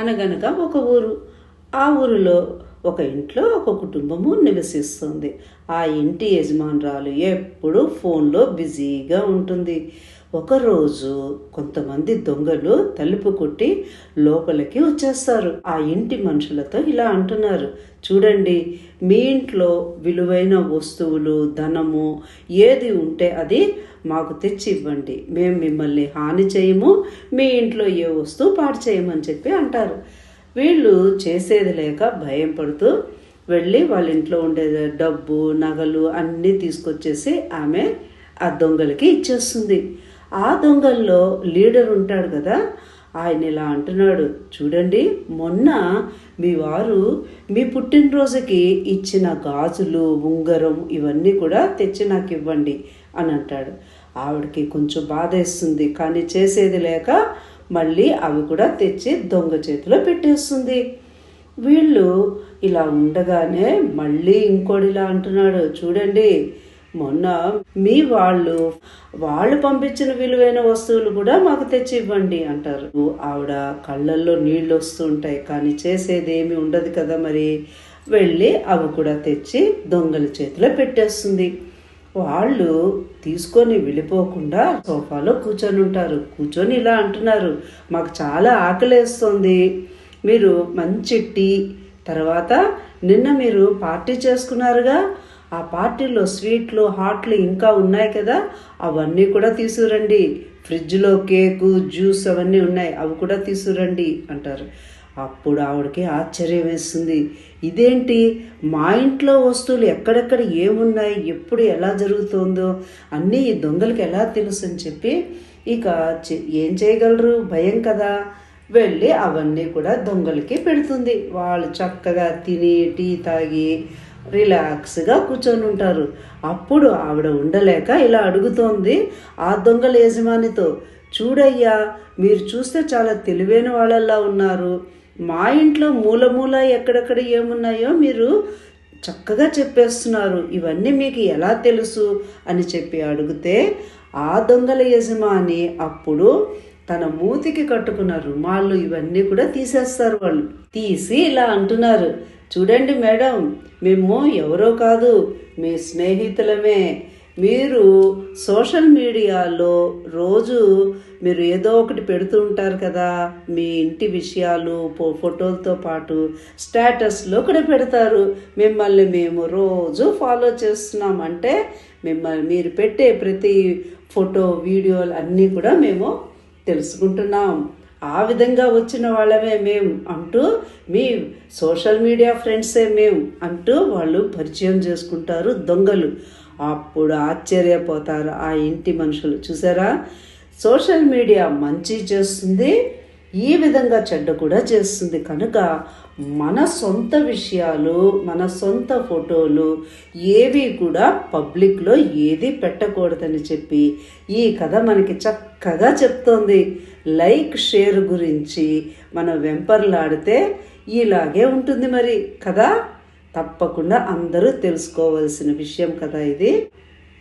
అనగనగా ఒక ఊరు. ఆ ఊరిలో ఒక ఇంట్లో ఒక కుటుంబము నివసిస్తుంది. ఆ ఇంటి యజమానురాలు ఎప్పుడూ ఫోన్లో బిజీగా ఉంటుంది. ఒకరోజు కొంతమంది దొంగలు తలుపు కొట్టి లోపలికి వచ్చేస్తారు. ఆ ఇంటి మనుషులతో ఇలా అంటున్నారు, చూడండి, మీ ఇంట్లో విలువైన వస్తువులు, ధనము ఏది ఉంటే అది మాకు తెచ్చి ఇవ్వండి. మేము మిమ్మల్ని హాని చేయము, మీ ఇంట్లో ఏ వస్తువు పాడు చేయమని చెప్పి అంటారు. వీళ్ళు చేసేది లేక భయం పడుతూ వెళ్ళి వాళ్ళ ఇంట్లో ఉండే డబ్బు, నగలు అన్నీ తీసుకొచ్చేసి ఆమె ఆ దొంగలకి ఇచ్చేస్తుంది. ఆ దొంగల్లో లీడర్ ఉంటాడు కదా, ఆయన ఇలా అంటున్నాడు, చూడండి, మొన్న మీ వారు మీ పుట్టినరోజుకి ఇచ్చిన గాజులు, ఉంగరం ఇవన్నీ కూడా తెచ్చి నాకు ఇవ్వండి అని అంటాడు. ఆవిడకి కొంచెం బాధేస్తుంది, కానీ చేసేది లేక మళ్ళీ అవి కూడా తెచ్చి దొంగ చేతిలో పెట్టేస్తుంది. వీళ్ళు ఇలా ఉండగానే మళ్ళీ ఇంకోటిలా అంటున్నాడు, చూడండి, మొన్న మీ వాళ్ళు పంపించిన విలువైన వస్తువులు కూడా మాకు తెచ్చి ఇవ్వండి అంటారు. ఆవిడ కళ్ళల్లో నీళ్ళు వస్తూ ఉంటాయి, కానీ చేసేది ఏమి ఉండదు కదా, మరి వెళ్ళి అవి కూడా తెచ్చి దొంగల చేతిలో పెట్టేస్తుంది. వాళ్ళు తీసుకొని వెళ్ళిపోకుండా సోఫాలో కూర్చొని ఉంటారు. కూర్చొని ఇలా అంటున్నారు, మాకు చాలా ఆకలేస్తుంది, మీరు మంచి టీ, తర్వాత నిన్న మీరు పార్టీ చేసుకున్నారుగా, ఆ పార్టీలో స్వీట్లు, హాట్లు ఇంకా ఉన్నాయి కదా, అవన్నీ కూడా తీసుకురండి. ఫ్రిడ్జ్లో కేకు, జ్యూస్ అవన్నీ ఉన్నాయి, అవి కూడా తీసుకురండి అంటారు. అప్పుడు ఆవిడకి ఆశ్చర్యం వేస్తుంది, ఇదేంటి, మా ఇంట్లో వస్తువులు ఎక్కడెక్కడ ఏమున్నాయి, ఎప్పుడు ఎలా జరుగుతుందో అన్నీ ఈ దొంగలకి ఎలా తెలుసు అని చెప్పి ఇక ఏం చేయగలరు, భయం కదా, వెళ్ళి అవన్నీ కూడా దొంగలకి పెడుతుంది. వాళ్ళు చక్కగా తిని టీ తాగి రిలాక్స్గా కూర్చొని ఉంటారు. అప్పుడు ఆవిడ ఉండలేక ఇలా అడుగుతోంది ఆ దొంగల యజమానితో, చూడయ్యా, మీరు చూస్తే చాలా తెలివైన వాళ్ళలా ఉన్నారు, మా ఇంట్లో మూల మూల ఎక్కడెక్కడ ఏమున్నాయో మీరు చక్కగా చెప్పేస్తున్నారు, ఇవన్నీ మీకు ఎలా తెలుసు అని చెప్పి అడిగితే ఆ దొంగల యజమాని అప్పుడు తన మూతికి కట్టుకున్న రుమాళ్ళు ఇవన్నీ కూడా తీసేస్తారు. వాళ్ళు తీసి ఇలా అంటున్నారు, చూడండి మేడం, మేము ఎవరో కాదు, మీ స్నేహితులమే. మీరు సోషల్ మీడియాలో రోజు మీరు ఏదో ఒకటి పెడుతూ ఉంటారు కదా, మీ ఇంటి విషయాలు ఫోటోలతో పాటు స్టేటస్లో కూడా పెడతారు. మిమ్మల్ని మేము రోజు ఫాలో చేస్తున్నాం, అంటే మిమ్మల్ని మీరు పెట్టే ప్రతి ఫోటో, వీడియోలు అన్నీ కూడా మేము తెలుసుకుంటున్నాం. ఆ విధంగా వచ్చిన వాళ్ళమే మేము అంటూ, మీ సోషల్ మీడియా ఫ్రెండ్సే మేము అంటూ వాళ్ళు పరిచయం చేసుకుంటారు దొంగలు. అప్పుడు ఆశ్చర్యపోతారు ఆ ఇంటి మనుషులు. చూసారా, సోషల్ మీడియా మంచి చేస్తుంది, ఈ విధంగా చెడ్డ కూడా చేస్తుంది. కనుక మన సొంత విషయాలు, మన సొంత ఫోటోలు ఏవి కూడా పబ్లిక్లో ఏది పెట్టకూడదని చెప్పి ఈ కథ మనకి చక్కగా చెప్తోంది. లైక్, షేర్ గురించి మనం వెంపర్లాడితే ఇలాగే ఉంటుంది మరి కదా. తప్పకుండా అందరూ తెలుసుకోవాల్సిన విషయం కదా ఇది.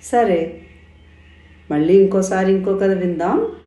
సరే, మళ్ళీ ఇంకో కథ విందాం.